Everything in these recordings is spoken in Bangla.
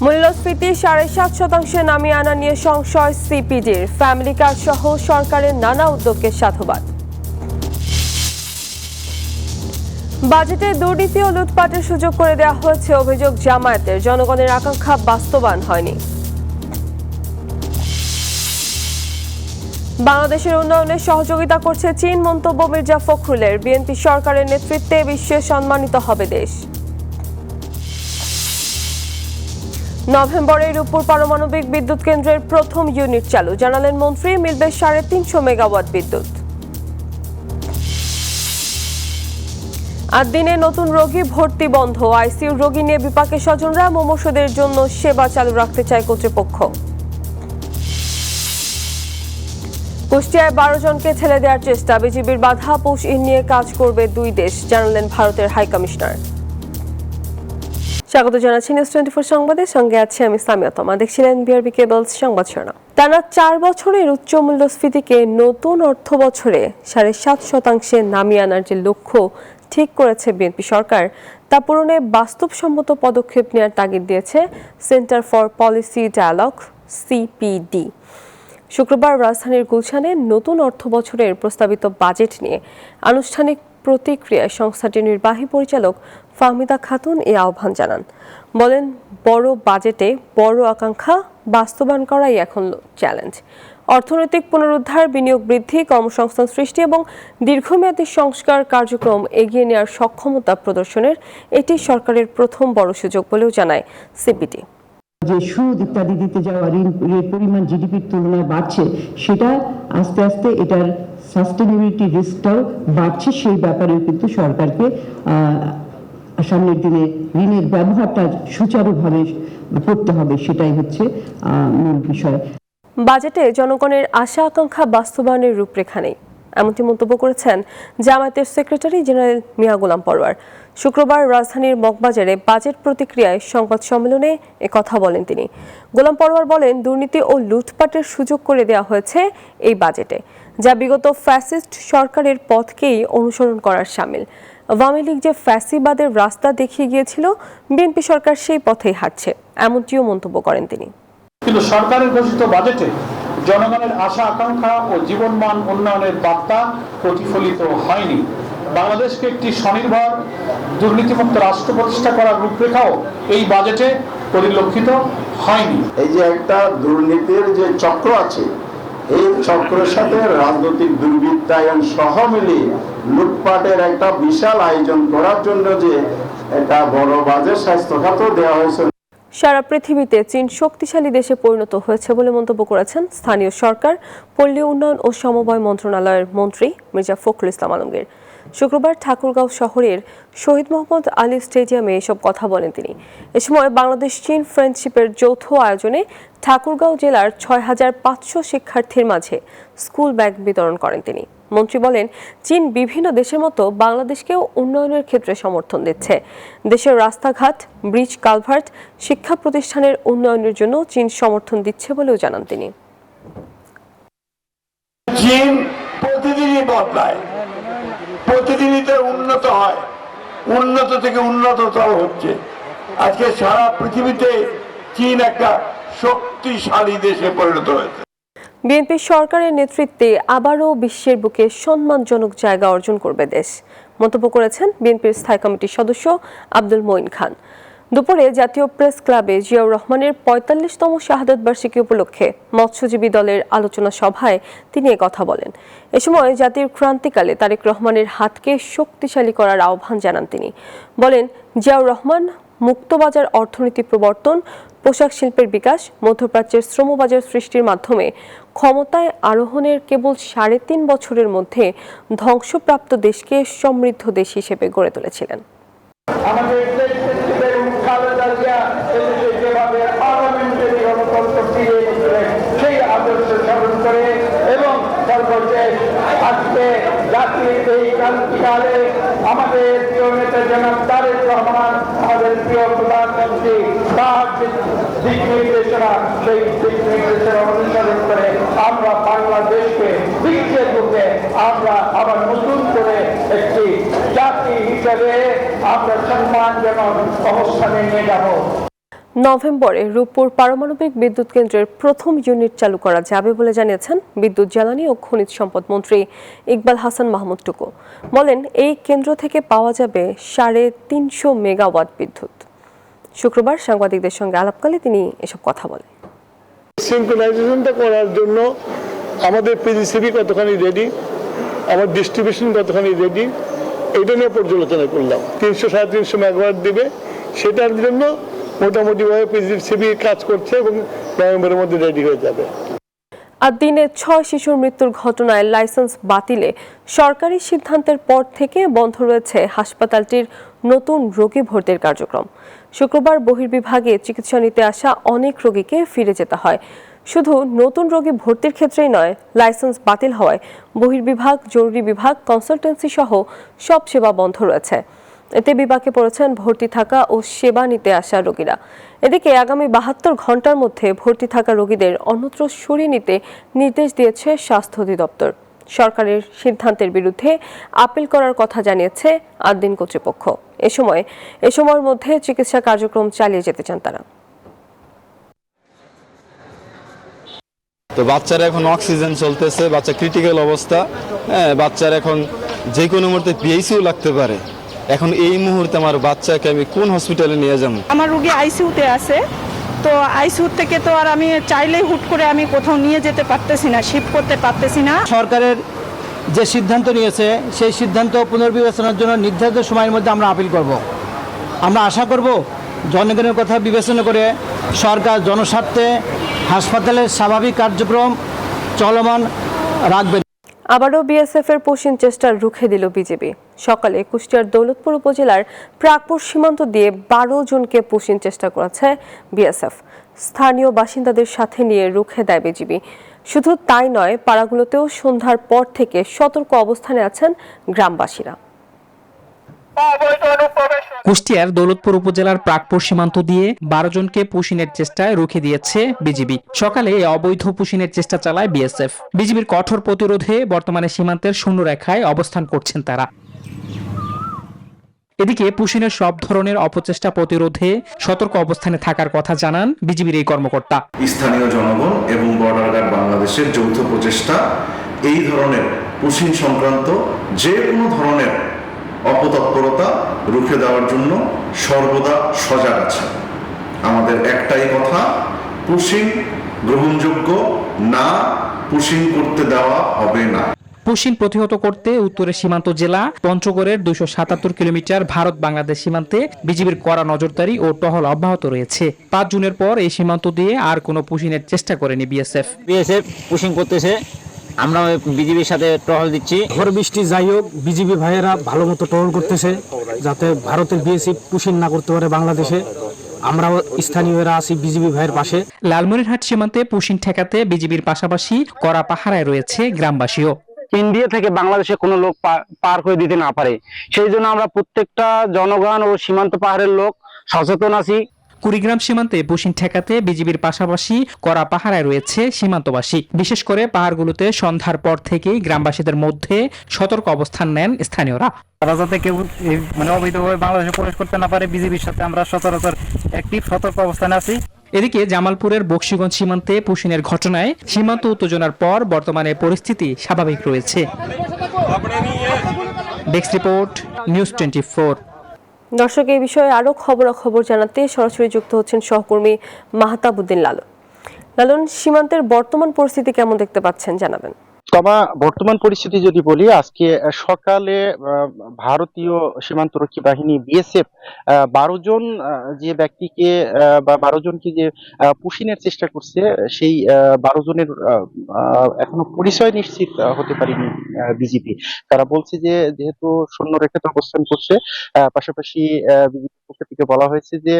মূল্যস্ফীতি ৭.৫% নামিয়ে আনা নিয়ে সংশয় সিপিডির। ফ্যামিলি কার্ড সহ সরকারের নানা উদ্যোগকে সাধুবাদ। বাজেটে দুর্নীতি ও লুটপাটের সুযোগ করে দেওয়া হয়েছে অভিযোগ জামায়াতের। জনগণের আকাঙ্ক্ষা বাস্তবায়ন হয়নি। বাংলাদেশের উন্নয়নে সহযোগিতা করছে চীন, মন্তব্য মির্জা ফখরুলের। বিএনপি সরকারের নেতৃত্বে বিশ্বে সম্মানিত হবে দেশ। নভেম্বরে রূপপুর পারমাণবিক বিদ্যুৎ কেন্দ্রের প্রথম ইউনিট চালু, জানালেন মন্ত্রী। মিলবে ৩৫০ মেগাওয়াট বিদ্যুৎ। ৮ দিনে নতুন রোগী ভর্তি বন্ধ। আইসিইউ রোগী নিয়ে বিপাকে স্বজনরা। মুমূর্ষুদের জন্য সেবা চালু রাখতে চায় কর্তৃপক্ষ। কুষ্টিয়ায় ১২ জনকে ছেড়ে দেওয়ার চেষ্টা। বিজিবির বাধা। পুশ ইন নিয়ে কাজ করবে দুই দেশ, জানালেন ভারতের হাইকমিশনার। স্বাগত জানাচ্ছি নিউজ 24 সংবাদের সঙ্গে আছি আমি সামিয়া তমা। দেখছিলেন বিআরবি কেবলস সংবাদ শিরোনাম। টানা ৪ বছরের উচ্চ মূল্যস্ফীতিকে নতুন অর্থ বছরে ৭.৫% নামিয়ে আনার যে লক্ষ্য ঠিক করেছে বিএনপি সরকার, তা পূরণে বাস্তবসম্মত পদক্ষেপ নেওয়ার তাগিদ দিয়েছে Centre for Policy Dialogue CPD. শুক্রবার রাজধানীর গুলশানে নতুন অর্থ বছরের প্রস্তাবিত বাজেট নিয়ে আনুষ্ঠানিক প্রতিক্রিয়ায় সংস্থাটির নির্বাহী পরিচালক ফাহমিদা খাতুন এই আহ্বান জানান। বলেন, বড় বাজেটে বড় আকাঙ্ক্ষা বাস্তবায়ন করাই এখন চ্যালেঞ্জ। অর্থনৈতিক পুনরুদ্ধার, বিনিয়োগ বৃদ্ধি, কর্মসংস্থান সৃষ্টি এবং দীর্ঘমেয়াদী সংস্কার কার্যক্রম এগিয়ে নেওয়ার সক্ষমতা প্রদর্শনের এটি সরকারের প্রথম বড় সুযোগ বলেও জানায় সিপিডি। যে সুদ ইত্যাদি দিতে যাওয়া ঋণের পরিমাণ জিডিপির তুলনায় বাড়ছে, সেটা আস্তে আস্তে এটার সাস্টেনেবিলিটি রিস্কটাও বাড়ছে। সেই ব্যাপারে কিন্তু সরকারকে সামনের দিনে ঋণের ব্যবহারটা সুচারুভাবে করতে হবে, সেটাই হচ্ছে মূল বিষয়। বাজেটে জনগণের আশা আকাঙ্ক্ষা বাস্তবায়নের রূপরেখা নেই, এমনটি মন্তব্য করেছেন জামায়াতের সেক্রেটারি জেনারেল মিয়া গোলাম পরোয়ার। শুক্রবার রাজধানীর মগবাজারে বাজেট প্রতিক্রিয়ায় সংবাদ সম্মেলনে কথা বলেন তিনি। গোলাম পরোয়ার বলেন, দুর্নীতি ও লুটপাটের সুযোগ করে দেওয়া হয়েছে এই বাজেটে, যা বিগত ফ্যাসিস্ট সরকারের পথকেই অনুসরণ করার শামিল। আওয়ামী লীগ যে ফ্যাসিবাদের রাস্তা দেখিয়ে গিয়েছিল, বিএনপি সরকার সেই পথেই হাঁটছে, এমনটিও মন্তব্য করেন তিনি। কিন্তু সরকারের ঘোষিত বাজেটে জনগণের আশা আকাঙ্ক্ষা ও জীবনমান উন্নয়নের বার্তা প্রতিফলিত হয়নি। বাংলাদেশকে একটি স্বনির্ভর দুর্নীতিমুক্ত রাষ্ট্র প্রতিষ্ঠা করার রূপরেখাও এই বাজেটে পরিলক্ষিত হয়নি। এই যে একটা দুর্নীতির যে চক্র আছে, এই চক্রের সাথে রাজনৈতিক দুর্বৃত্তায়ন সহ মিলিয়ে লুটপাটের একটা বিশাল আয়োজন করার জন্য যে একটা বড় বাজেট স্বাস্থ্য খাতেও দেওয়া হয়েছে। সারা পৃথিবীতে চীন শক্তিশালী দেশে পরিণত হয়েছে বলে মন্তব্য করেছেন স্থানীয় সরকার, পল্লী উন্নয়ন ও সমবায় মন্ত্রণালয়ের মন্ত্রী মির্জা ফখরুল ইসলাম আলমগীর। শুক্রবার ঠাকুরগাঁও শহরের শহীদ মোহাম্মদ আলী স্টেডিয়ামে এসব কথা বলেন তিনি। এ সময় বাংলাদেশ চীন ফ্রেন্ডশিপের যৌথ আয়োজনে ঠাকুরগাঁও জেলার ৬৫০০ শিক্ষার্থীর মাঝে স্কুল ব্যাগ বিতরণ করেন তিনি। মন্ত্রী বলেন, চীন বিভিন্ন দেশের মতো বাংলাদেশকেও উন্নয়নের ক্ষেত্রে সমর্থন দিচ্ছে। দেশের রাস্তাঘাট, ব্রিজ, কালভার্ট, শিক্ষা প্রতিষ্ঠানের উন্নয়নের জন্য চীন সমর্থন দিচ্ছে বলেও জানান তিনি। চীন প্রতিদিনই বদলায়, প্রতিদিনই তো উন্নত হয়, উন্নত থেকে উন্নততর হচ্ছে। আজকে সারা পৃথিবীতে চীন একটা শক্তিশালী দেশে পরিণত হয়েছে। বিএনপি সরকারের নেতৃত্বে আবারও বিশ্বের বুকে সম্মানজনক জায়গা অর্জন করবে দেশ, মন্তব্য করেছেন বিএনপির স্থায়ী কমিটির সদস্য আব্দুল মঈন খান। দুপুরে জাতীয় প্রেস ক্লাবে জিয়াউর রহমানের ৪৫তম শাহাদত বার্ষিকী উপলক্ষে মৎস্যজীবী দলের আলোচনা সভায় তিনি কথা বলেন। এ সময় জাতির ক্রান্তিকালে তারেক রহমানের হাতকে শক্তিশালী করার আহ্বান জানান তিনি। বলেন, জিয়াউর রহমান মুক্তবাজার অর্থনীতি প্রবর্তন, পোশাক শিল্পের বিকাশ, মধ্যপ্রাচ্যের শ্রমবাজার সৃষ্টির মাধ্যমে ক্ষমতায় আরোহণের কেবল ৩.৫ বছরের মধ্যে ধ্বংসপ্রাপ্ত দেশকে সমৃদ্ধ দেশ হিসেবে গড়ে তুলেছিলেন। সেই আদর্শ স্মরণ করে এবং সর্বশেষ আজকে জাতির এই ক্রান্তিকালে আমাদের প্রিয় নেতা জনাব তারেক রহমান, আমাদের প্রিয় প্রধানমন্ত্রী, তার দিক নির্দেশনা, সেই দিক নির্দেশনা অনুসরণ করে আমরা বাংলাদেশকে বিশ্বের বুকে আমরা আবার নতুন করে একটি জাতি হিসেবে আমরা সম্মানজনক অবস্থানে নিয়ে যাব। নভেম্বরে রূপপুর পারমাণবিক বিদ্যুৎ কেন্দ্রের প্রথম ইউনিট চালু করা যাবে বলে জানিয়েছেন বিদ্যুৎ জ্বালানি ও খনিজ সম্পদ মন্ত্রী ইকবাল হাসান মাহমুদ টুকু। বলেন, এই কেন্দ্র থেকে পাওয়া যাবে 350 মেগাওয়াট বিদ্যুৎ। শুক্রবার সাংবাদিকদের সঙ্গে আলাপকালে তিনি এসব কথা বলেন। সিনক্রোনাইজেশনটা করার জন্য আমাদের পিজিসিবি কতখানি রেডি, আমার ডিস্ট্রিবিউশন কতখানি রেডি, এটা নিয়ে পর্যালোচনা করলাম। 300-350 মেগাওয়াট দিবে, সেটার জন্য মোটামুটিভাবে পিজিসিবি কাজ করছে এবং নভেম্বরের মধ্যে রেডি হয়ে যাবে। আর দিনে 6 শিশুর মৃত্যুর ঘটনায় লাইসেন্স বাতিলে সরকারি সিদ্ধান্তের পর থেকে বন্ধ রয়েছে হাসপাতালটির নতুন রোগী ভর্তির কার্যক্রম। শুক্রবার বহির্বিভাগে চিকিৎসা নিতে আসা অনেক রোগীকে ফিরে যেতে হয়। শুধু নতুন রোগী ভর্তির ক্ষেত্রেই নয়, লাইসেন্স বাতিল হওয়ায় বহির্বিভাগ, জরুরি বিভাগ, কনসালটেন্সি সহ সব সেবা বন্ধ রয়েছে। এতে বিপাকে পড়েছেন ভর্তি থাকা ও সেবা নিতে আসা রোগীরা। এদিকে আগামী 72 ঘন্টার মধ্যে ভর্তি থাকা রোগীদের অন্যত্র সরিয়ে নিতে নির্দেশ দিয়েছে স্বাস্থ্য অধিদপ্তর। সরকারের সিদ্ধান্তের বিরুদ্ধে আপিল করার কথা জানিয়েছে আদ্দিন কর্তৃপক্ষ। এ সময়ের মধ্যে চিকিৎসা কার্যক্রম চালিয়ে যেতে চান তারা। তো বাচ্চার এখন অক্সিজেন চলতেছে, বাচ্চা ক্রিটিক্যাল অবস্থা, বাচ্চার এখন যে কোনো মুহূর্তে পিএইচসিও লাগতে পারে। এখন এই মুহূর্তে আমার বাচ্চাকে আমি কোন হসপিটালে নিয়ে যাব? আমার রোগী আইসিইউতে আছে, তো আইসিইউ থেকে তো আর আমি চাইলেই হুট করে আমি কোথাও নিয়ে যেতে পারতেছি না, শিফট করতে পারতেছি না। সরকারের যে সিদ্ধান্ত নিয়েছে সেই সিদ্ধান্ত পুনর্বিবেচনার জন্য নির্ধারিত সময়ের মধ্যে আমরা আপিল করব। আমরা আশা করব জনগণের কথা বিবেচনা করে সরকার জনস্বার্থে হাসপাতালের স্বাভাবিক কার্যক্রম চলমান রাখবেন। আবারও বিএসএফ এর পশ্চিম চেষ্টা রুখে দিল বিজেপি। সকালে কুষ্টিয়ার দৌলতপুর উপজেলার প্রাকপুর সীমান্ত দিয়ে 12 জনকে পশ্চিম চেষ্টা করেছে বিএসএফ। স্থানীয় বাসিন্দাদের সাথে নিয়ে রুখে দেয় বিজিবি। শুধু তাই নয়, পাড়াগুলোতেও সন্ধ্যার পর থেকে সতর্ক অবস্থানে আছেন গ্রামবাসীরা। কুষ্টিয়ার দৌলতপুর উপজেলার প্রাকপুর সীমান্ত দিয়ে 12 জনকে পুশিনের চেষ্টায় রুখে দিয়েছে বিজিবি। সকালে এই অবৈধ পুশিনের চেষ্টা চালায় বিএসএফ। বিজিবির কঠোর প্রতিরোধে বর্তমানে সীমান্তের শূন্যরেখায় অবস্থান করছেন তারা। এদিকে পুশিনের সব ধরনের অপচেষ্টা প্রতিরোধে সতর্ক অবস্থানে থাকার কথা জানান বিজিবির এই কর্মকর্তা। স্থানীয় জনগণ এবং বর্ডার গার্ড বাংলাদেশের যৌথ প্রচেষ্টা এই ধরনের পুশিন সংক্রান্ত যে কোনো ধরনের অপতৎপরতা রুখে দেওয়ার জন্য সর্বদা সজাগ আছে। আমাদের একটাই কথা, পুশিং গ্রহণযোগ্য না, পুশিং করতে দেওয়া হবে না। পুশিন প্রতিহত করতে উত্তরের সীমান্ত জেলা পঞ্চগড়ের 277 কিলোমিটার ভারত বাংলাদেশ সীমান্তে বিজিবির কড়া নজরদারি ও টহল অব্যাহত রয়েছে। 5 জুনের পর এই সীমান্ত দিয়ে আর কোনো পুশিনের চেষ্টা করেনি বিএসএফ। পুশিং করতেছে, আমরা বিজিবির সাথে টহল দিচ্ছি। ঝড় বৃষ্টি যাই হোক, বিজিবি ভাইয়েরা ভালো মতো টহল করতেছে যাতে ভারতের বিএসএফ পুশিং না করতে পারে বাংলাদেশে। আমরাও স্থানীয়রা আছি বিজিবি ভাইয়ের পাশে। লালমনিরহাট সীমান্তে পুশিং ঠেকাতে বিজিবির পাশাপাশি কড়া পাহারায় রয়েছে গ্রামবাসীও। ইন্ডিয়া থেকে বাংলাদেশে কোনো লোক পার হয়ে দিতে না পারে, সেই জন্য আমরা প্রত্যেকটা জনগণ ও সীমান্ত পাহাড়ের লোক সচেতন আছি। কুড়িগ্রাম সীমান্তে পুশিং ঠেকাতে বিজিবির পাশাপাশি কড়া পাহারায় রয়েছে সীমান্তবাসী। বিশেষ করে পাহাড়গুলোতে সন্ধ্যার পর থেকেই গ্রামবাসীদের মধ্যে সতর্ক অবস্থান নেন স্থানীয়রা। তারা যাতে কেউ অবৈধভাবে বাংলাদেশে প্রবেশ করতে না পারে, বিজিবির সাথে আমরা সচরাচর অ্যাক্টিভ সতর্ক অবস্থানে আছি। এদিকে জামালপুরের বকশীগঞ্জ সীমান্তে পুশিনের ঘটনায় সীমান্ত উত্তেজনার পর বর্তমানে পরিস্থিতি স্বাভাবিক রয়েছে। Desk report, news 24। দর্শক, এই বিষয়ে আরো খবরাখবর জানাতে সরাসরি যুক্ত হচ্ছেন সহকর্মী মাহতাবুদ্দিন লালন। সীমান্তের বর্তমান পরিস্থিতি কেমন দেখতে পাচ্ছেন, জানাবেন। তবে বর্তমান পরিস্থিতি যদি বলি, আজকে সকালে ভারতীয় সীমান্তরক্ষী বাহিনী বিএসএফ 12 জন যে ব্যক্তিকে বা 12 জনকে যে পুশিনের চেষ্টা করছে, সেই 12 জনের এখনো পরিচয় নিশ্চিত হতে পারেনি বিজিবি। তারা বলছে যে যেহেতু সৈন্যরেখাতে অবস্থান করছে, পাশাপাশি বিজিবির পক্ষ থেকে বলা হয়েছে যে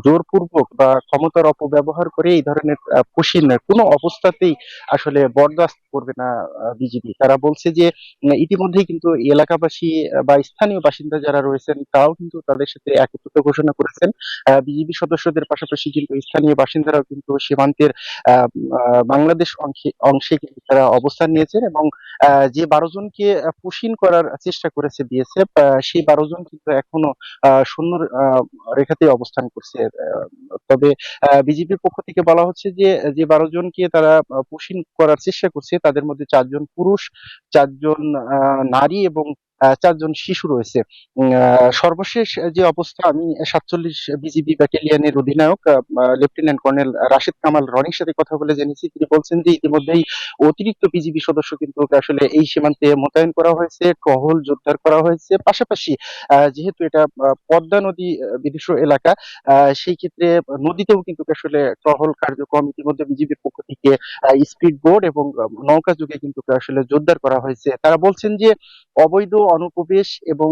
জোরপূর্বক বা ক্ষমতার অপব্যবহার করে এই ধরনের পুশিন কোনো অবস্থাতেই আসলে বরদাস্ত করবে না বিজিবি। তারা বলছে যে ইতিমধ্যেই কিন্তু এলাকাবাসী বা স্থানীয় বাসিন্দা যারা রয়েছেন তারাও কিন্তু তাদের সাথে একত্রিত ঘোষণা করেছেন। বিজিবি সদস্যদের পাশাপাশি কিন্তু স্থানীয় বাসিন্দারাও কিন্তু সীমান্তের বাংলাদেশ অংশে কিন্তু তারা অবস্থান নিয়েছেন এবং যে 12 জনকে পুশিন করার চেষ্টা করেছে বিএসএফ, সেই 12 জন কিন্তু এখনো শূন্য রেখাতে সীমান্তে অবস্থান করছে। তবে বিজেপির পক্ষ থেকে বলা হচ্ছে যে 12 জনকে তারা পুশিং করার চেষ্টা করছে, তাদের মধ্যে 4 জন পুরুষ, 4 জন নারী এবং 4 জন শিশু রয়েছে। সর্বশেষ যে অবস্থা, আমি 47 বিজিবি ব্যাটালিয়নের অধিনায়ক লেফটেন্যান্ট কর্নেল রাশেদ কামাল রনির সাথে কথা বলে জেনেছি। তিনি বলছেন যে ইতিমধ্যেই অতিরিক্ত বিজিবি সদস্য কিন্তু আসলে এই সীমান্তে মোতায়েন করা হয়েছে, টহল জোরদার করা হয়েছে। পাশাপাশি যেহেতু এটা পদ্মা নদী বিধুষ্ট এলাকা, সেই ক্ষেত্রে নদীতেও কিন্তু আসলে টহল কার্যক্রম ইতিমধ্যে বিজিবির পক্ষ থেকে স্পিড বোট এবং নৌকা যুগে কিন্তু আসলে জোরদার করা হয়েছে। তারা বলছেন যে অবৈধ অনুপ্রবেশ এবং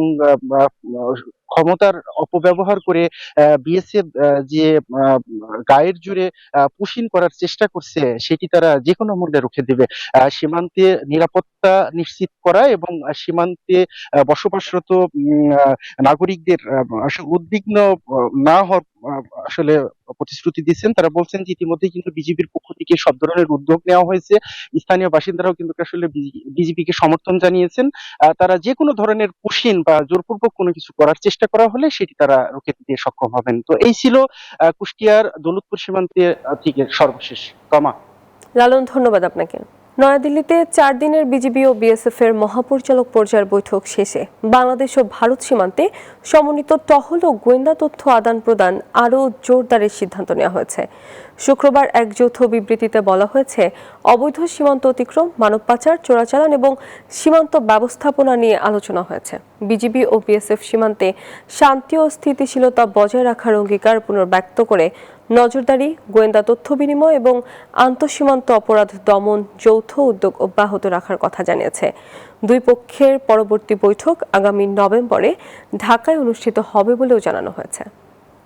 ক্ষমতার অপব্যবহার করে বিএসএফ যে গায়ের জুড়ে পুশিং করার চেষ্টা করছে, সেটি তারা যে কোনো মূল্যে রুখে দেবে। সীমান্তে নিরাপত্তা নিশ্চিত করা এবং সীমান্তে বসবাসরত নাগরিকদের আসলে উদ্বিগ্ন না হওয়ার আসলে প্রতিশ্রুতি দিচ্ছেন। তারা বলছেন যে ইতিমধ্যেই কিন্তু বিজেপির পক্ষ থেকে সব ধরনের উদ্যোগ নেওয়া হয়েছে। স্থানীয় বাসিন্দারাও কিন্তু আসলে বিজেপিকে সমর্থন জানিয়েছেন। তারা যে কোনো ধরনের পুশিং বা জোরপূর্বক কোনো কিছু করার চেষ্টা করা হলে সেটি তারা রুখে দিতে সক্ষম হবেন। তো এই ছিল কুষ্টিয়ার দৌলতপুর সীমান্তে থেকে সর্বশেষ। তমা। লালন, ধন্যবাদ আপনাকে। নয়াদিল্লিতে 4 দিনের বিজিবি ও বিএসএফ এর মহাপরিচালক পর্যায়ের বৈঠক শেষে বাংলাদেশ ও ভারত সীমান্তে সমন্বিত টহল ও গোয়েন্দা তথ্য আদান প্রদান আরও জোরদারের সিদ্ধান্ত নেওয়া হয়েছে। শুক্রবার এক যৌথ বিবৃতিতে বলা হয়েছে, অবৈধ সীমান্ত অতিক্রম, মানব পাচার, চোরাচালান এবং সীমান্ত ব্যবস্থাপনা নিয়ে আলোচনা হয়েছে। বিজিবি ও বিএসএফ সীমান্তে শান্তি ও স্থিতিশীলতা বজায় রাখার অঙ্গীকার পুনর্ব্যক্ত করে নজরদারি, গোয়েন্দা তথ্য বিনিময় এবং আন্তঃসীমান্ত অপরাধ দমন যৌথ উদ্যোগ অব্যাহত রাখার কথা জানিয়েছে। দুই পক্ষের পরবর্তী বৈঠক আগামী নভেম্বরে ঢাকায় অনুষ্ঠিত হবে বলেও জানানো হয়েছে।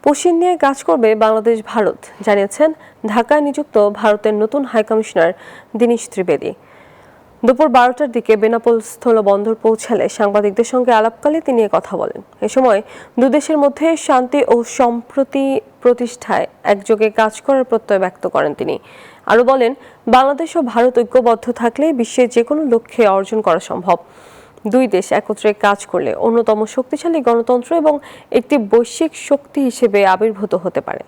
পুশিং নিয়ে কাজ করবে বাংলাদেশ ভারত, জানিয়েছেন ঢাকায় নিযুক্ত ভারতের নতুন হাইকমিশনার দীনেশ ত্রিবেদী। দুপুর 12টার দিকে বেনাপোল স্থলবন্দর পৌঁছালে সাংবাদিকদের সঙ্গে আলাপকালে তিনি কথা বলেন। এ সময় দুদেশের মধ্যে শান্তি ও সম্প্রীতি প্রতিষ্ঠায় একযোগে কাজ করার প্রত্যয় ব্যক্ত করেন তিনি। আরও বলেন, বাংলাদেশ ও ভারত ঐক্যবদ্ধ থাকলে বিশ্বের যে কোনো লক্ষ্যে অর্জন করা সম্ভব। দুই দেশ একত্রে কাজ করলে অন্যতম শক্তিশালী গণতন্ত্র এবং একটি বৈশ্বিক শক্তি হিসেবে আবির্ভূত হতে পারে।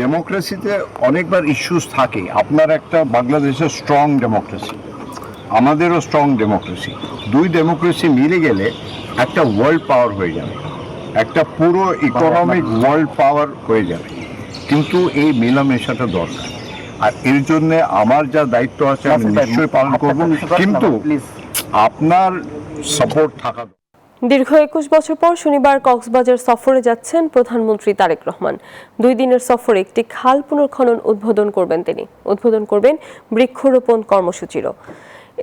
ডেমোক্রেসিতে অনেকবার ইস্যুস থাকে। আপনার একটা বাংলাদেশের স্ট্রং ডেমোক্রেসি, আমাদেরও স্ট্রং ডেমোক্রেসি। দুই ডেমোক্রেসি মিলে গেলে একটা ওয়ার্ল্ড পাওয়ার হয়ে যাবে, একটা পুরো ইকোনমিক ওয়ার্ল্ড পাওয়ার হয়ে যাবে। কিন্তু এই মেলামেশাটা দরকার, আর এর জন্য আমার যা দায়িত্ব আছে আমি নিশ্চয়ই পালন করব, কিন্তু আপনার সাপোর্ট থাকা। দীর্ঘ 21 বছর পর শনিবার কক্সবাজার সফরে যাচ্ছেন প্রধানমন্ত্রী তারেক রহমান। 2 দিনের সফরে একটি খাল পুনর্খনন উদ্বোধন করবেন তিনি। উদ্বোধন করবেন বৃক্ষরোপণ কর্মসূচিরও।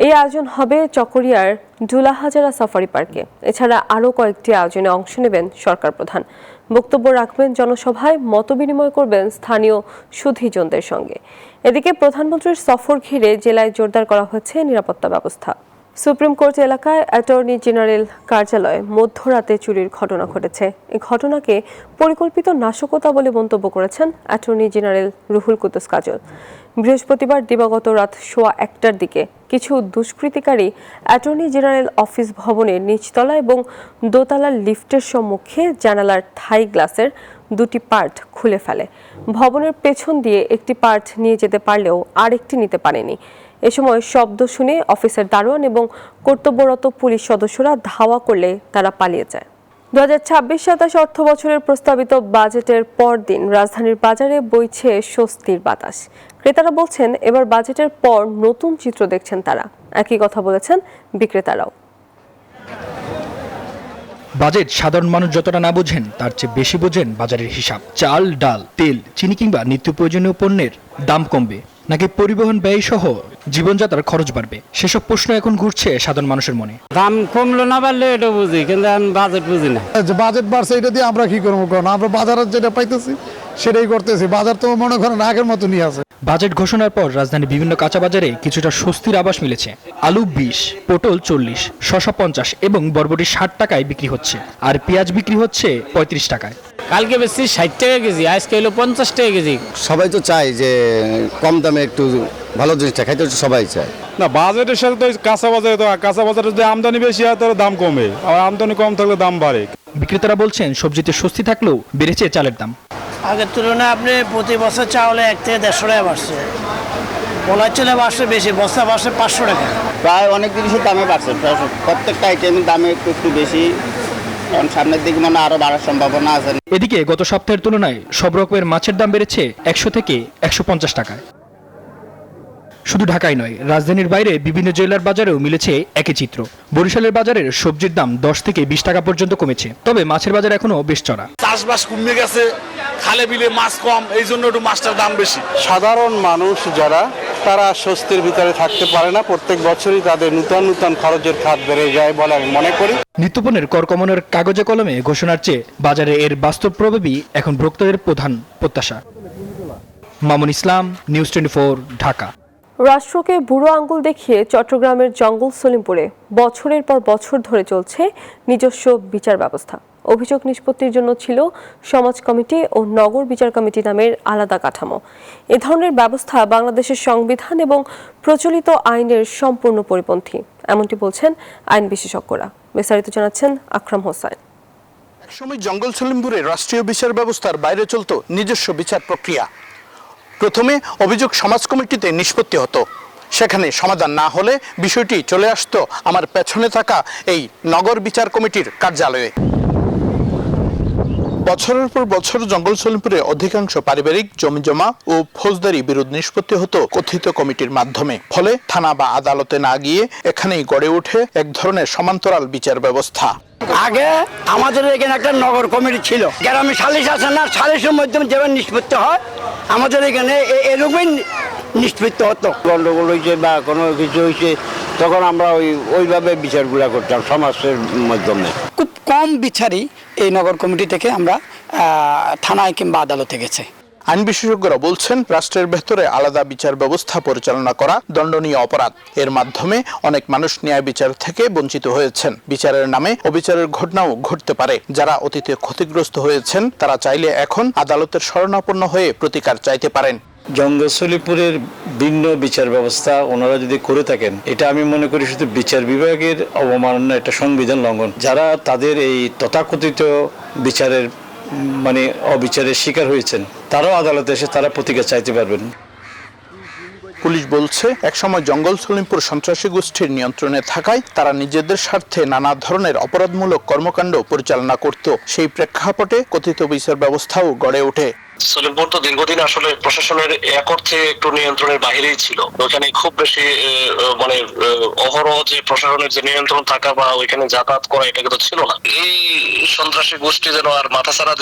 এই আয়োজন হবে চকরিয়ার ডুলাহাজারা সাফারি পার্কে। এছাড়া আরও কয়েকটি আয়োজনে অংশ নেবেন সরকার প্রধান। বক্তব্য রাখবেন জনসভায়, মতবিনিময় করবেন স্থানীয় সুধীজনদের সঙ্গে। এদিকে প্রধানমন্ত্রীর সফর ঘিরে জেলায় জোরদার করা হয়েছে নিরাপত্তা ব্যবস্থা। সুপ্রিম কোর্ট এলাকায় অ্যাটর্নি জেনারেল কার্যালয়ে মধ্যরাতে চুরির ঘটনা ঘটেছে। এই ঘটনাকে পরিকল্পিত নাশকতা বলে মন্তব্য করেছেন অ্যাটর্নি জেনারেল রুহুল কুদ্দুস কাজল। বৃহস্পতিবার দিবাগত রাত 1:15টার দিকে কিছু দুষ্কৃতিকারী অ্যাটর্নি জেনারেল অফিস ভবনের নিচতলা এবং দোতলার লিফটের সম্মুখে জানালার থাই গ্লাসের 2টি পার্ট খুলে ফেলে। ভবনের পেছন দিয়ে একটি পার্ট নিয়ে যেতে পারলেও আরেকটি নিতে পারেনি। এ সময় শব্দ শুনে অফিসের দারোয়ান এবং কর্তব্যরত পুলিশ সদস্যরা ধাওয়া করলে তারা পালিয়ে যায়। 2026-27 অর্থ বছরের প্রস্তাবিত বাজেটের পরদিন রাজধানীর বাজারে বইছে স্বস্তির বাতাস। ক্রেতারা বলছেন, এবার বাজেটের পর নতুন চিত্র দেখছেন তারা। একই কথা বলেছেন বিক্রেতারাও। বাজেট সাধারণ মানুষ যতটা না বোঝেন তার চেয়ে বেশি বোঝেন বাজারের হিসাব। চাল, ডাল, তেল, চিনি কিংবা নিত্য প্রয়োজনীয় পণ্যের দাম কমবে নাকি পরিবহন ব্যয় সহ জীবনযাত্রার খরচ বাড়বে, সেসব প্রশ্ন এখন ঘুরছে সাধারণ মানুষের মনে। দাম কমলো না বাড়লে এটা বুঝি, কিন্তু বাজেট বুঝি না। বাজেট বাড়ছে এটা দিয়ে আমরা কি করবো? কারণ আমরা বাজারে যেটা পাইতেছি সেটাই করতেছি। বাজার তো মনে করেন আগের মতনই আছে। বাজেট ঘোষণার পর রাজধানীর বিভিন্ন কাঁচা বাজারে কিছুটা স্বস্তির আভাস মিলেছে। আলু 20, পটল 40, শসা 50 এবং বরবটি 60 টাকায় বিক্রি হচ্ছে, আর পেঁয়াজ বিক্রি হচ্ছে 35 টাকায়। কালকে বেশি 60 টাকা কেজি, আজকে হলো 50 টাকা কেজি। সবাই তো চায় যে কম দামে একটু ভালো জিনিসটা খাইতে, সবাই চায়। না, বাজেটের সাথে তো কাঁচা বাজারে যদি আমদানি বেশি হয় তাহলে দাম কমে, আর আমদানি কম থাকলে দাম বাড়ে। বিক্রেতারা বলছেন সবজিতে স্বস্তি থাকলেও বেড়েছে চালের দাম। আগের তুলনায় আপনি প্রতি বছর চাউলে 1 থেকে 150 টাকা বাড়ছে, কলাই চালে বাড়ছে বেশি, বস্তা বাড়ছে 500 টাকা। প্রায় অনেক জিনিসের দামে বাড়ছে, প্রত্যেকটা আইটেমের দামে একটু বেশি, কারণ সামনের দিকে মনে আরো বাড়ার সম্ভাবনা আছে। এদিকে গত সপ্তাহের তুলনায় সব রকমের মাছের দাম বেড়েছে 100 থেকে 150 টাকায়। শুধু ঢাকায় নয়, রাজধানীর বাইরে বিভিন্ন জেলার বাজারেও মিলেছে একই চিত্র। বরিশালের বাজারের সবজির দাম 10 থেকে 20 টাকা পর্যন্ত কমেছে, তবে মাছের বাজার এখনো বেশ চড়া। চাষবাস কমে গেছে, খালে বিলে মাছ কম, এই জন্য একটু মাছটার দাম বেশি। সাধারণ মানুষ যারা, তারা স্বস্তির ভিতরে থাকতে পারে না। প্রত্যেক বছরই তাদের নূতন খরচের খাত বেড়ে যায় বলে আমি মনে করি। নিত্যপণ্যের কর কমানোর কাগজে কলমে ঘোষণার চেয়ে বাজারে এর বাস্তব প্রভাবই এখন ভোক্তাদের প্রধান প্রত্যাশা। মামুন ইসলাম, নিউজ 24, ঢাকা। রাষ্ট্রকে বুড়ো আঙ্গুল দেখিয়ে চট্টগ্রামের জঙ্গল সলিমপুরে বছরের পর বছর ধরে চলছে নিজস্ব বিচার ব্যবস্থা। অভিযোগ নিষ্পত্তির জন্য ছিল সমাজ কমিটি ও নগর বিচার কমিটি নামের আলাদা কাঠামো। এ ধরনের ব্যবস্থা বাংলাদেশের সংবিধান এবং প্রচলিত আইনের সম্পূর্ণ পরিপন্থী, এমনটি বলছেন আইন বিশেষজ্ঞরা। বিস্তারিত জানাচ্ছেন আকরাম হোসেন। একসময় জঙ্গল সলিমপুরে রাষ্ট্রীয় বিচার ব্যবস্থার বাইরে চলত নিজস্ব বিচার প্রক্রিয়া। প্রথমে অভিযোগ সমাজ কমিটিতে নিষ্পত্তি হতো, সেখানে সমাধান না হলে বিষয়টি চলে আসতো আমার পেছনে থাকা এই নগর বিচার কমিটির কার্যালয়ে। বছরের পর বছর জঙ্গল সলিমপুরে অধিকাংশ পারিবারিক জমিজমা ও ফৌজদারি বিরোধ নিষ্পত্তি হতো কথিত কমিটির মাধ্যমে। ফলে থানা বা আদালতে না গিয়ে এখানেই গড়ে ওঠে এক ধরনের সমান্তরাল বিচার ব্যবস্থা। আগে আমাদের এখানে একটা নগর কমিটি ছিল, গ্রামে সালিশ আছে না, সালিশের মাধ্যমে যেভাবে নিষ্পত্তি হয় আমাদের এখানে এরকমই নিষ্পত্তি হতো। গন্ডগোল হয়েছে বা কোনো কিছু হয়েছে, তখন আমরা ওইভাবে বিচারগুলা করতাম সমাজের মাধ্যমে। খুব কম বিচারই এই নগর কমিটি থেকে আমরা থানায় কিংবা আদালতে গেছে। আইন বিশেষজ্ঞরা বলছেন, রাষ্ট্রের ভেতরে আলাদা বিচার ব্যবস্থা পরিচালনা করা দণ্ডনীয় অপরাধ। এর মাধ্যমে অনেক মানুষ ন্যায় বিচার থেকে বঞ্চিত হয়েছেন। বিচারের নামে অবিচারের ঘটনাও ঘটতে পারে। যারা অতীতে ক্ষতিগ্রস্ত হয়েছেন তারা চাইলে এখন আদালতের শরণাপন্ন হয়ে প্রতিকার চাইতে পারেন। জঙ্গল সলিমপুরের ভিন্ন বিচার ব্যবস্থা ওনারা যদি করে থাকেন, এটা আমি মনে করি শুধু বিচার বিভাগের অবমাননা, একটা সংবিধান লঙ্ঘন। যারা তাদের এই তথাকথিত বিচারের অবিচারের শিকার হয়েছেন, তারাও আদালতে এসে তারা প্রতিকার চাইতে পারবেন। পুলিশ বলছে, একসময় জঙ্গল সলিমপুর সন্ত্রাসী গোষ্ঠীর নিয়ন্ত্রণে থাকায় তারা নিজেদের স্বার্থে নানা ধরনের অপরাধমূলক কর্মকাণ্ড পরিচালনা করত। সেই প্রেক্ষাপটে কথিত বিচার ব্যবস্থাও গড়ে ওঠে। সলিমপুর তো দীর্ঘদিন আসলে প্রশাসনের এক অর্থে একটু নিয়ন্ত্রণের বাহিরেই ছিল। ওইখানে খুব বেশি অহরহ যে প্রশাসনের যে নিয়ন্ত্রণ থাকা বা ওইখানে যাতায়াত করা, এটা কিন্তু ছিল না। এই সন্ত্রাসী গোষ্ঠী যেন আর মাথাছাড়া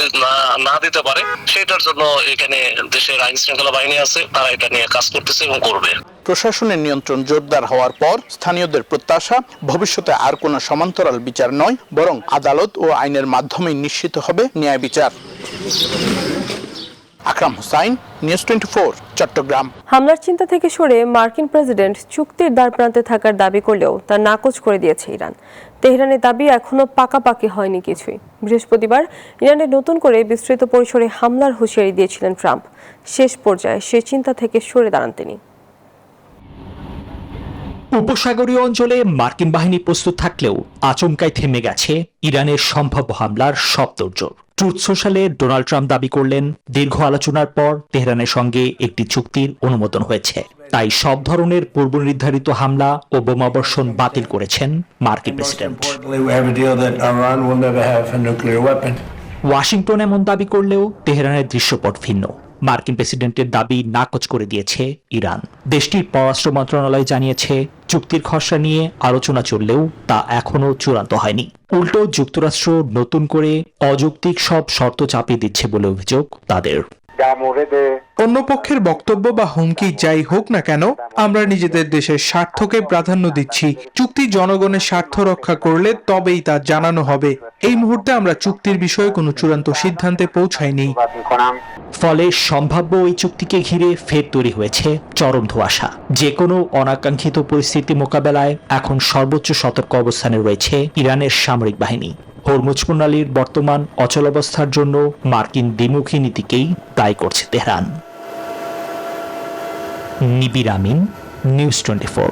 না দিতে পারে, সেটার জন্য এখানে দেশের আইন শৃঙ্খলা বাহিনী আছে, তারা এটা নিয়ে কাজ করতেছে এবং করবে। প্রশাসনের নিয়ন্ত্রণ জোরদার হওয়ার পর স্থানীয়দের প্রত্যাশা, ভবিষ্যতে আর কোনো সমান্তরাল বিচার নয়, বরং আদালত ও আইনের মাধ্যমেই নিশ্চিত হবে ন্যায় বিচার। আকরাম হোসেন, নিউজ 24, চট্টগ্রাম। হামলার চিন্তা থেকে সরে মার্কিন প্রেসিডেন্ট চুক্তির দ্বারপ্রান্তে থাকার দাবি করলেও তা নাকচ করে দিয়েছে ইরান। তেহরানের দাবি এখনো পাকাপাকি হয়নি কিছুই। বৃহস্পতিবার ইরানে নতুন করে বিস্তৃত পরিসরে হামলার হুঁশিয়ারি দিয়েছিলেন ট্রাম্প। শেষ পর্যায়ে সে চিন্তা থেকে সরে দাঁড়ান তিনি। উপসাগরীয় অঞ্চলে মার্কিন বাহিনী প্রস্তুত থাকলেও আচমকায় থেমে গেছে ইরানের সম্ভাব্য হামলার সব তোড়জোড়। ট্রুথ সোশ্যালে ডোনাল্ড ট্রাম্প দাবি করলেন, দীর্ঘ আলোচনার পর তেহরানের সঙ্গে একটি চুক্তির অনুমোদন হয়েছে। তাই সব ধরনের পূর্ব নির্ধারিত হামলা ও বোমাবর্ষণ বাতিল করেছেন মার্কিন প্রেসিডেন্ট। ওয়াশিংটন এমন দাবি করলেও তেহরানের দৃশ্যপট ভিন্ন। মার্কিন প্রেসিডেন্টের দাবি নাকচ করে দিয়েছে ইরান। দেশটির পররাষ্ট্র মন্ত্রণালয় জানিয়েছে, চুক্তির খসড়া নিয়ে আলোচনা চললেও তা এখনো চূড়ান্ত হয়নি। উল্টো যুক্তরাষ্ট্র নতুন করে অযৌক্তিক সব শর্ত চাপিয়ে দিচ্ছে বলে অভিযোগ তাদের। অন্য পক্ষের বক্তব্য বা হুমকি যাই হোক না কেন, আমরা নিজেদের দেশের স্বার্থকে প্রাধান্য দিচ্ছি। চুক্তি জনগণের স্বার্থ রক্ষা করলে তবেই তা জানানো হবে। এই মুহূর্তে আমরা চুক্তির বিষয়ে কোনো চূড়ান্ত সিদ্ধান্তে পৌঁছাইনি। ফলে সম্ভাব্য ওই চুক্তিকে ঘিরে ফের তৈরি হয়েছে চরম ধোঁয়াশা। যে কোনো অনাকাঙ্ক্ষিত পরিস্থিতি মোকাবেলায় এখন সর্বোচ্চ সতর্ক অবস্থানে রয়েছে ইরানের সামরিক বাহিনী। হরমুজ প্রণালীর বর্তমান অচলাবস্থার জন্য মার্কিন দ্বিমুখী নীতিকেই দায়ী করছে তেহরান। নিবির আমিন, নিউজ 24।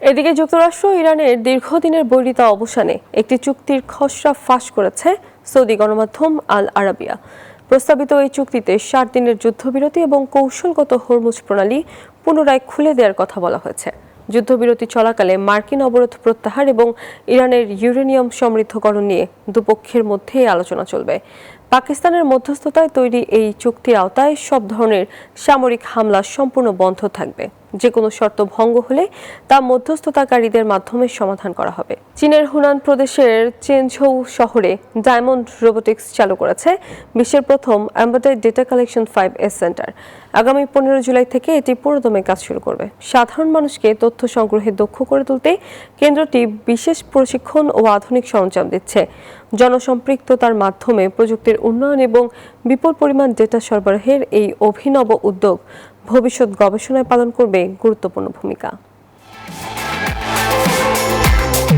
এদিকে যুক্তরাষ্ট্র ইরানের দীর্ঘদিনের বৈরিতা অবসানে একটি চুক্তির খসড়া ফাঁস করেছে সৌদি গণমাধ্যম আল আরাবিয়া। প্রস্তাবিত এই চুক্তিতে 60 দিনের যুদ্ধবিরতি এবং কৌশলগত হরমুজ প্রণালী পুনরায় খুলে দেওয়ার কথা বলা হয়েছে। যুদ্ধবিরতি চলাকালে মার্কিন অবরোধ প্রত্যাহার এবং ইরানের ইউরেনিয়াম সমৃদ্ধকরণ নিয়ে দুপক্ষের মধ্যে আলোচনা চলবে। পাকিস্তানের মধ্যস্থতায় তৈরি এই চুক্তির আওতায় সব ধরনের সামরিক হামলা সম্পূর্ণ বন্ধ থাকবে। যে কোনো শর্ত ভঙ্গ হলে তা মধ্যস্থতাকারীদের মাধ্যমে সমাধান করা হবে। চীনের হুনান প্রদেশের চেনঝৌ শহরে ডায়মন্ড রোবোটিক্স চালু করেছে বিশ্বের প্রথম embedded data collection 5S centre. আগামী 15 জুলাই থেকে এটি পুরোদমে কাজ শুরু করবে। সাধারণ মানুষকে তথ্য সংগ্রহে দক্ষ করে তুলতে কেন্দ্রটি বিশেষ প্রশিক্ষণ ও আধুনিক সরঞ্জাম দিচ্ছে। জনসম্পৃক্ততার মাধ্যমে প্রযুক্তির উন্নয়ন এবং বিপুল পরিমাণ ডেটা সরবরাহের এই অভিনব উদ্যোগ ভবিষ্যৎ গবেষণায় পালন করবে গুরুত্বপূর্ণ ভূমিকা।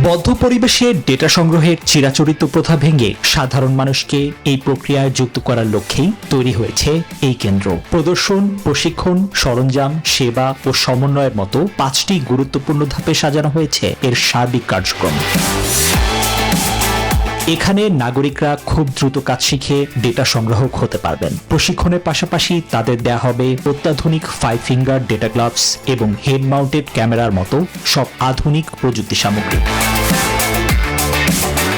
বদ্ধ পরিবেশে ডেটা সংগ্রহের চিরাচরিত প্রথা ভেঙে সাধারণ মানুষকে এই প্রক্রিয়ায় যুক্ত করার লক্ষ্যেই তৈরি হয়েছে এই কেন্দ্র। প্রদর্শন, প্রশিক্ষণ, সরঞ্জাম, সেবা ও সমন্বয়ের মতো 5টি গুরুত্বপূর্ণ ধাপে সাজানো হয়েছে এর সার্বিক কার্যক্রম। এখানে নাগরিকরা খুব দ্রুত কাজ শিখে ডেটা সংগ্রাহক হতে পারবেন। প্রশিক্ষণের পাশাপাশি তাদের দেয়া হবে অত্যাধুনিক 5 ফিঙ্গার ডেটা গ্লাভস এবং হেড মাউন্টেড ক্যামেরার মতো সব আধুনিক প্রযুক্তি সামগ্রী।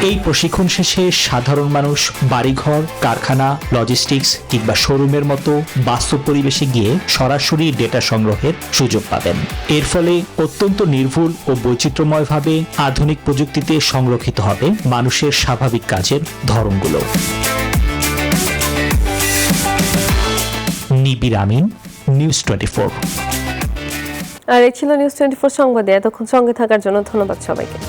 এই প্রশিক্ষণ শেষে সাধারণ মানুষ বাড়িঘর, কারখানা, লজিস্টিক্স কিংবা শোরুমের মতো বাস্তব পরিবেশে গিয়ে সরাসরি ডেটা সংগ্রহের সুযোগ পাবেন। এর ফলে অত্যন্ত নির্ভুল ও বৈচিত্র্যময়ভাবে আধুনিক প্রযুক্তিতে সংরক্ষিত হবে মানুষের স্বাভাবিক কাজের ধরনগুলো। নিবির আমিন, নিউজ 24। আর এই ছিল নিউজ 24 সংবাদে। এতক্ষণ সঙ্গে থাকার জন্য ধন্যবাদ সবাইকে।